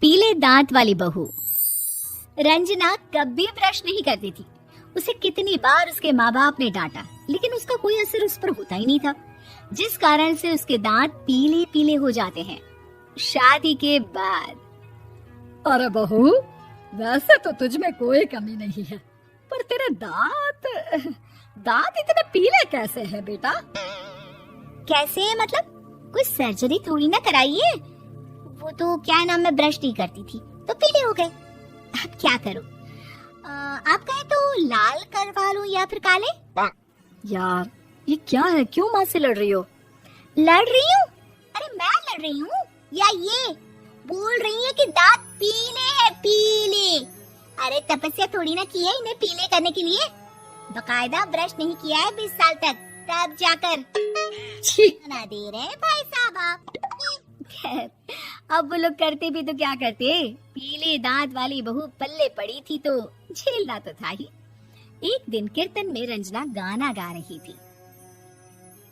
पीले दांत वाली बहू। रंजना कभी ब्रश नहीं करती थी। उसे कितनी बार उसके माँ बाप ने डांटा, लेकिन उसका कोई असर उस पर होता ही नहीं था, जिस कारण से उसके दांत पीले पीले हो जाते हैं। शादी के बाद। अरे बहू, वैसे तो तुझ में कोई कमी नहीं है, पर तेरे दांत इतने पीले कैसे हैं बेटा? कैसे मतलब? कोई सर्जरी थोड़ी ना कराइए। वो तो क्या नाम, मैं ब्रश नहीं करती थी तो पीले हो गए। अब क्या करूं? आप कहें तो लाल करवा लूं या फिर काले? यार ये क्या है, क्यों माँ से लड़ रही हो? लड़ रही हूँ? अरे मैं लड़ रही हूँ या ये बोल रही है कि दांत पीले हैं, पीले। अरे तपस्या थोड़ी ना की है इन्हें पीले करने के लिए। बकायदा ब्रश नहीं किया है 20 साल तक, तब जाकर ना दे रहे हैं भाई साहब आप। खैर, अब वो लोग करते भी तो क्या करते, पीले दांत वाली बहू पल्ले पड़ी थी तो झेलना तो था ही। एक दिन कीर्तन में रंजना गाना गा रही थी।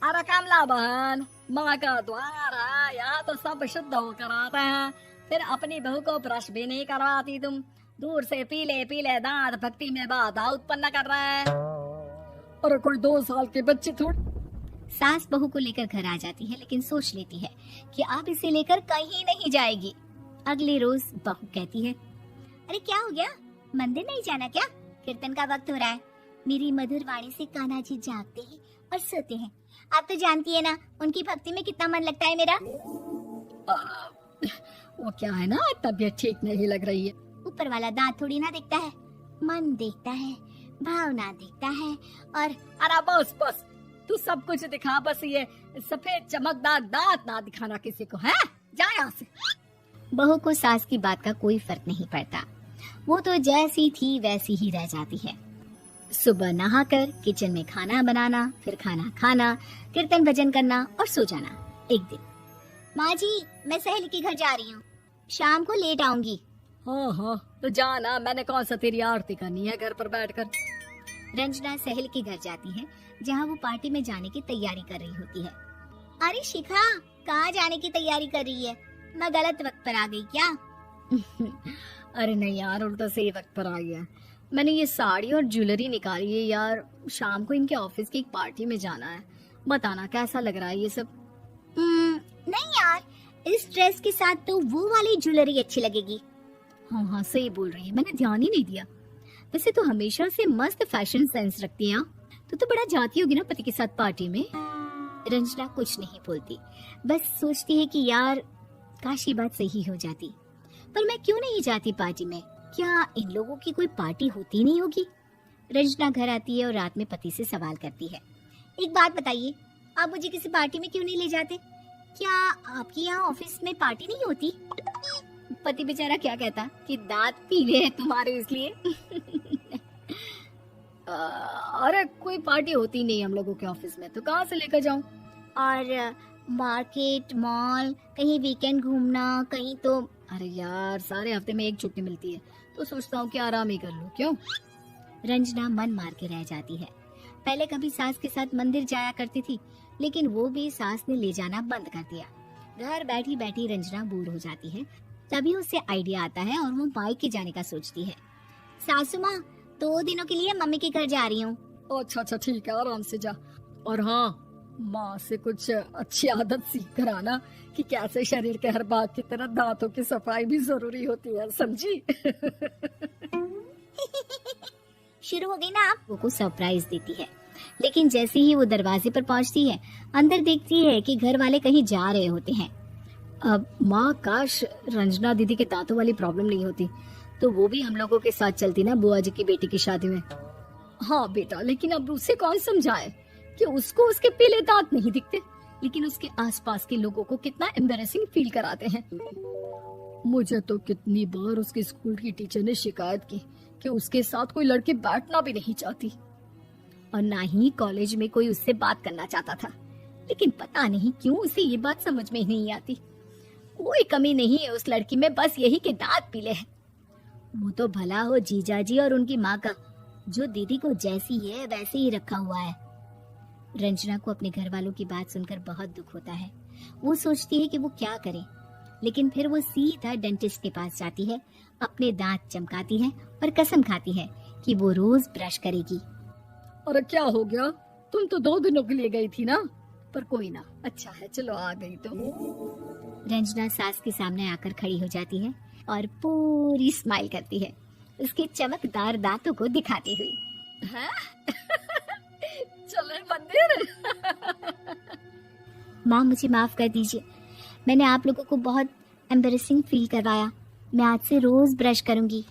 अरे कमला बहन, माँ का द्वार है, यहाँ तो सब शुद्ध होकर आते हैं, फिर अपनी बहू को ब्रश भी नहीं करवाती तुम। दूर से पीले पीले दांत भक्ति में बाधा उत्पन्न कर रहे हैं। अरे कोई 2 साल के बच्चे थोड़ी। सास बहू को लेकर घर आ जाती है, लेकिन सोच लेती है कि अब इसे लेकर कहीं नहीं जाएगी। अगले रोज बहू कहती है, अरे क्या हो गया, मंदिर नहीं जाना क्या? कीर्तन का वक्त हो रहा है। मेरी मधुर वाणी से कान्हा जी जागते हैं और सोते हैं। आप तो जानती है ना उनकी भक्ति में कितना मन लगता है मेरा। वो क्या है ना, तबीयत ठीक नहीं लग रही है। ऊपर वाला दांत थोड़ी ना देखता है, मन देखता है, भावना देखता है। और अरे बस बस, तू सब कुछ दिखा, बस ये सफेद चमकदार दांत ना दिखाना किसी को, है? जा यहाँ से। बहू को सास की बात का कोई फर्क नहीं पड़ता। वो तो जैसी थी वैसी ही रह जाती है। सुबह नहाकर किचन में खाना बनाना, फिर खाना खाना, कीर्तन भजन करना और सो जाना। एक दिन, माँ जी मैं सहेली के घर जा रही हूँ, शाम को लेट आऊंगी। हाँ हाँ तो जाना, मैंने कौन सा तेरी आरती करनी है घर पर बैठकर। रंजना सहेली के घर जाती है, जहाँ वो पार्टी में जाने की तैयारी कर रही होती है। अरे शिखा, कहाँ जाने की तैयारी कर रही है? मैं गलत वक्त पर आ गई क्या? अरे नहीं यार, उल्टा सही वक्त पर आ गया। मैंने ये साड़ी और ज्वेलरी निकाली है यार, शाम को इनके ऑफिस की एक पार्टी में जाना है। बताना कैसा लग रहा है ये सब? नहीं यार, इस ड्रेस के साथ तो वो वाली ज्वेलरी अच्छी लगेगी। हाँ हाँ सही बोल रही है, मैंने ध्यान ही नहीं दिया। वैसे तो हमेशा से मस्त फैशन सेंस रखती है। तो बड़ा जाती होगी ना पति के साथ पार्टी में। रंजना कुछ नहीं बोलती, बस सोचती है कि यार काश ये बात सही हो जाती। पर मैं क्यों नहीं जाती पार्टी में? क्या इन लोगों की कोई पार्टी होती नहीं होगी? रंजना घर आती है और रात में पति से सवाल करती है, एक बात बताइए, आप मुझे किसी पार्टी में क्यों नहीं ले जाते? क्या आपके यहाँ ऑफिस में पार्टी नहीं होती? पति बेचारा क्या कहता कि दांत पीले हैं तुम्हारे इसलिए। अरे कोई पार्टी होती नहीं हम लोगों के ऑफिस में, तो कहाँ से लेकर जाऊं? और मार्केट, मॉल, कहीं वीकेंड घूमना, कहीं तो। अरे यार सारे हफ्ते में एक छुट्टी मिलती है, तो सोचता हूँ कि आराम ही कर लूं। क्यों? रंजना मन मार के रह जाती है। पहले कभी सास के साथ मंदिर जाया करती थी, लेकिन वो भी सास ने ले जाना बंद कर दिया। घर बैठी बैठी रंजना बोर हो जाती है। तभी उसे आइडिया आता है और वो मायके जाने का सोचती है। सासू माँ, 2 दिनों के लिए मम्मी के घर जा रही हूँ। अच्छा अच्छा ठीक है, आराम से जा। और हाँ, माँ से कुछ अच्छी आदत सीख कर आना कि कैसे शरीर के हर भाग की तरह दांतों की सफाई भी जरूरी होती है, समझी? शुरू हो गई ना आप? वो सरप्राइज देती है, लेकिन जैसे ही वो दरवाजे पर पहुंचती है, अंदर देखती है कि घर वाले कहीं जा रहे होते हैं। अब माँ, काश रंजना दीदी के दांतों वाली प्रॉब्लम नहीं होती, तो वो भी हम लोगों के साथ चलती ना बुआ जी की बेटी की शादी में। हाँ बेटा, लेकिन अब उसे कौन समझाए कि उसको उसके पीले दांत नहीं दिखते, लेकिन उसके आसपास के लोगों को कितना एम्बैरेसिंग फील कराते हैं। मुझे तो कितनी बार उसके स्कूल की टीचर ने शिकायत की कि उसके साथ कोई लड़की बैठना भी नहीं चाहती, और ना ही कॉलेज में कोई उससे बात करना चाहता था। लेकिन पता नहीं क्यों उसे ये बात समझ में ही नहीं आती। कोई कमी नहीं है उस लड़की में, बस यही कि दांत पीले हैं। वो तो भला हो जीजाजी और उनकी माँ का, जो दीदी को जैसी है वैसे ही रखा हुआ है। रंजना को अपने घर वालों की बात सुनकर बहुत दुख होता है। वो सोचती है कि वो क्या करे। लेकिन फिर वो सीधा डेंटिस्ट के पास जाती है, अपने दांत चमकाती है और कसम खाती है कि वो रोज ब्रश करेगी। अरे क्या हो गया, तुम तो 2 दिनों के लिए गई थी ना, पर कोई ना, अच्छा है चलो आ गई तो। रंजना सास के सामने आकर खड़ी हो जाती है और पूरी स्माइल करती है, उसके चमकदार दांतों को दिखाती हुई। हैं? चले मंदिर। माँ मुझे माफ कर दीजिए, मैंने आप लोगों को बहुत एम्बेरसिंग फील करवाया। मैं आज से रोज ब्रश करूंगी।